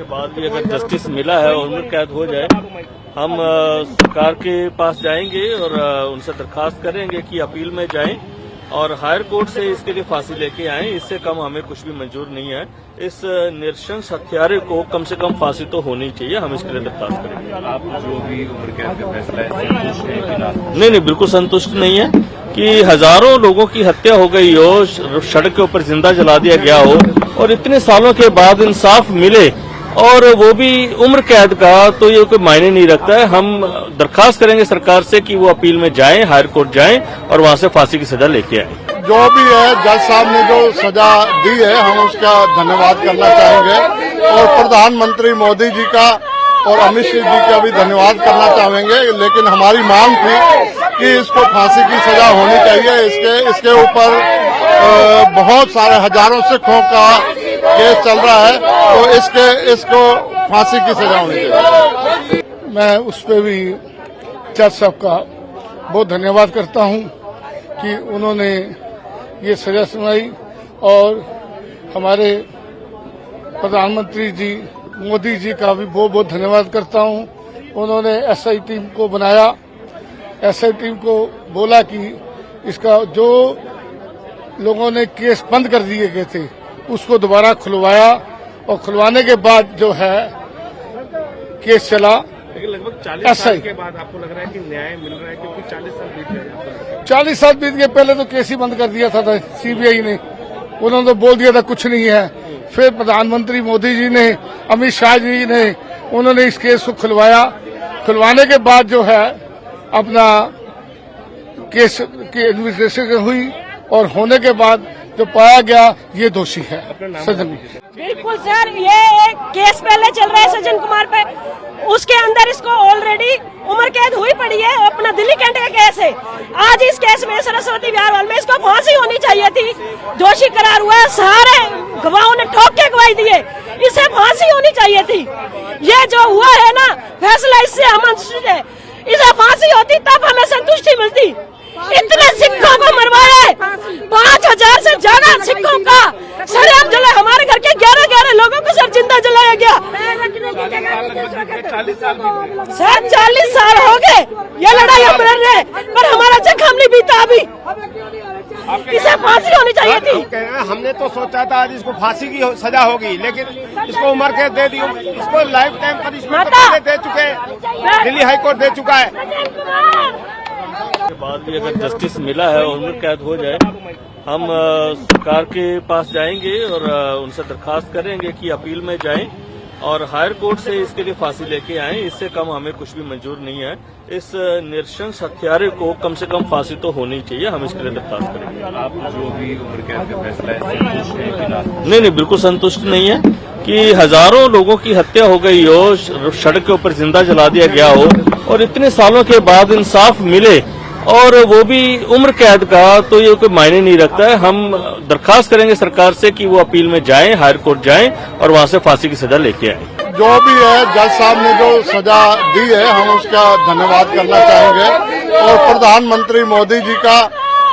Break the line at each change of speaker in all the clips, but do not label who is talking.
बाद भी अगर जस्टिस मिला है और उम्र कैद हो जाए, हम सरकार के पास जाएंगे और उनसे दरखास्त करेंगे कि अपील में जाएं और हायर कोर्ट से इसके लिए फांसी लेके आएं। इससे कम हमें कुछ भी मंजूर नहीं है। इस निरशंस हत्यारे को कम से कम फांसी तो होनी चाहिए। हम इसके लिए दरखास्त करेंगे।
आप जो भी उम्र कैद का फैसला है
नहीं, बिल्कुल संतुष्ट नहीं है कि हजारों लोगों की हत्या हो गई हो, सड़क के ऊपर जिंदा जला दिया गया हो और इतने सालों के बाद इंसाफ मिले और वो भी उम्र कैद का, तो ये कोई मायने नहीं रखता है। हम दरखास्त करेंगे सरकार से कि वो अपील में जाएं, हायर कोर्ट जाएं और वहां से फांसी की सजा लेके आएं।
जो भी है, जज साहब ने जो सजा दी है, हम उसका धन्यवाद करना चाहेंगे और प्रधानमंत्री मोदी जी का और अमित शाह जी का भी धन्यवाद करना चाहेंगे। लेकिन हमारी मांग थी कि इसको फांसी की सजा होनी चाहिए। इसके ऊपर बहुत सारे हजारों सिखों का केस चल रहा है, तो इसको फांसी की सजा होनी चाहिए। मैं उस पर भी जज साहब का बहुत धन्यवाद करता हूं कि उन्होंने ये सजा सुनाई और हमारे प्रधानमंत्री जी मोदी जी का भी बहुत बहुत धन्यवाद करता हूं। उन्होंने एसआई टीम को बनाया, एसआई टीम को बोला कि इसका जो लोगों ने केस बंद कर दिए गए थे उसको दोबारा खुलवाया और खुलवाने के बाद जो है केस चला।
लेकिन लगभग 40 साल के बाद आपको लग रहा है कि न्याय मिल रहा है, क्योंकि 40 साल बीत गए।
40 साल बीत गए, पहले तो केस ही बंद कर दिया था सीबीआई ने। उन्होंने तो बोल दिया था कुछ नहीं है। फिर प्रधानमंत्री मोदी जी ने, अमित शाह जी ने, उन्होंने इस केस को खुलवाया। खुलवाने के बाद जो है अपना केस की इन्वेस्टिगेशन हुई और होने के बाद जो पाया गया ये दोषी है सज्जन।
बिल्कुल सर, ये एक केस पहले चल रहा है सज्जन कुमार पे, उसके अंदर इसको ऑलरेडी उम्र कैद हुई पड़ी है। अपना दिल्ली कैंट का केस है। आज इस केस में सरस्वती विहार हॉल में इसको फांसी होनी चाहिए थी। दोषी करार हुआ है, सारे गवाहों ने ठोक के गवाही दी है, इसे फांसी होनी चाहिए थी। ये जो हुआ है ना फैसला, इससे हम संतुष्ट है। इसे फांसी होती तब हमें संतुष्टि मिलती। इतने सिखों को मरवाया है, 5000 से ज्यादा सिखों का सरेआम जला। हमारे घर के 11 लोगों को सर जिंदा जलाया गया। सर 40 साल हो गए ये लड़ाई हम लड़ रहे, पर हमारा जख्म नहीं बीता अभी। इसे फांसी होनी चाहिए थी।
हमने तो सोचा था आज इसको फांसी की सजा होगी, लेकिन इसको उम्र कैद दे दी। इसको लाइफ टाइम पनिशमेंट दे चुके हैं, दिल्ली हाई कोर्ट दे चुका है।
के बाद भी अगर जस्टिस मिला है और उम्र कैद हो जाए, हम सरकार के पास जाएंगे और उनसे दरखास्त करेंगे कि अपील में जाएं और हायर कोर्ट से इसके लिए फांसी लेके आएं। इससे कम हमें कुछ भी मंजूर नहीं है। इस निरशंस हत्यारे को कम से कम फांसी तो होनी चाहिए। हम इसके लिए दरखास्त करेंगे।
आप जो भी उम्र कैद का फैसला है
नहीं, बिल्कुल संतुष्ट नहीं है कि हजारों लोगों की हत्या हो गई हो, सड़क के ऊपर जिंदा जला दिया गया हो और इतने सालों के बाद इंसाफ मिले और वो भी उम्र कैद का, तो ये कोई मायने नहीं रखता है। हम दरखास्त करेंगे सरकार से कि वो अपील में जाएं, हायर कोर्ट जाएं और वहां से फांसी की सजा लेके आएं।
जो भी है, जज साहब ने जो सजा दी है, हम उसका धन्यवाद करना चाहेंगे और प्रधानमंत्री मोदी जी का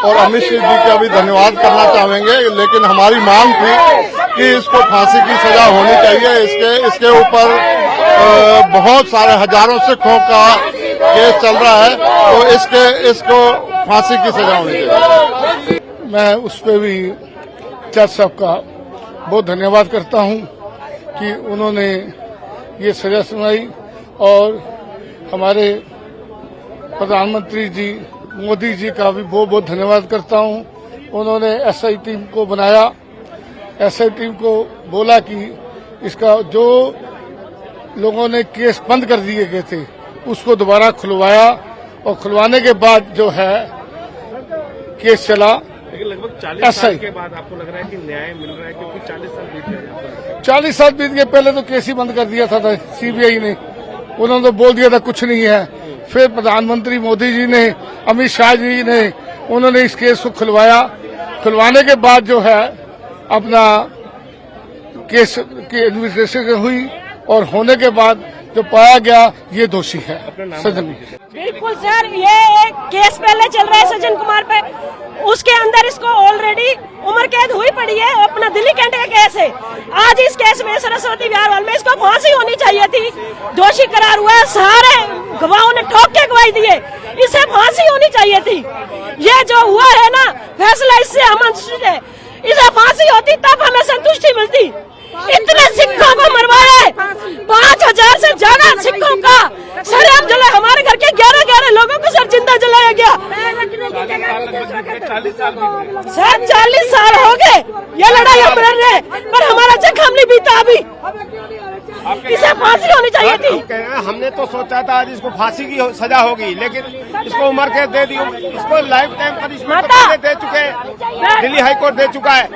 और अमित शाह जी का भी धन्यवाद करना चाहेंगे। लेकिन हमारी मांग थी कि इसको फांसी की सजा होनी चाहिए। इसके ऊपर बहुत सारे हजारों सिखों का केस चल रहा है, तो इसको फांसी की सजा होनी चाहिए। मैं उस पर भी जज साहब का बहुत धन्यवाद करता हूं कि उन्होंने ये सजा सुनाई और हमारे प्रधानमंत्री जी मोदी जी का भी बहुत बहुत धन्यवाद करता हूं। उन्होंने एसआई टीम को बनाया, एसआई टीम को बोला कि इसका जो लोगों ने केस बंद कर दिए गए थे उसको दोबारा खुलवाया और खुलवाने के बाद जो है केस चला।
लेकिन लगभग 40 साल के बाद आपको लग रहा है कि न्याय मिल रहा है, क्योंकि 40 साल बीत गए।
40 साल बीत गए, पहले तो केस ही बंद कर दिया था सीबीआई ने। उन्होंने तो बोल दिया था कुछ नहीं है। फिर प्रधानमंत्री मोदी जी ने, अमित शाह जी ने, उन्होंने इस केस को खुलवाया। खुलवाने के बाद जो है अपना केस की इन्वेस्टिगेशन हुई और होने के बाद जो पाया गया ये दोषी है सज्जन।
बिल्कुल सर, ये एक केस पहले चल रहा है सज्जन कुमार पे, उसके अंदर इसको ऑलरेडी उम्र कैद हुई पड़ी है। अपना दिल्ली कैंट का केस है। आज इस केस में सरस्वती विहार हॉल में इसको फांसी होनी चाहिए थी। दोषी करार हुआ है, सारे गवाहों ने ठोक के गवाही दी है, इसे फांसी होनी चाहिए थी। ये जो हुआ है ना फैसला, इससे हम संतुष्ट है। इसे फांसी होती तब हमें संतुष्टि मिलती। इतने सिखों को मरवाया है, 5000 से ज्यादा सिखों का सर जला। हमारे घर के 11 लोगों को सर जिंदा जलाया गया। सर 40 साल हो गए ये लड़ाई हम लड़ रहे, पर हमारा जख्म नहीं बीता अभी। इसे फांसी होनी चाहिए थी।
हमने तो सोचा था आज इसको फांसी की सजा होगी, लेकिन इसको उम्र कैद दे दी। इसको लाइफ टाइम पनिशमेंट दे चुके हैं, दिल्ली हाईकोर्ट दे चुका है।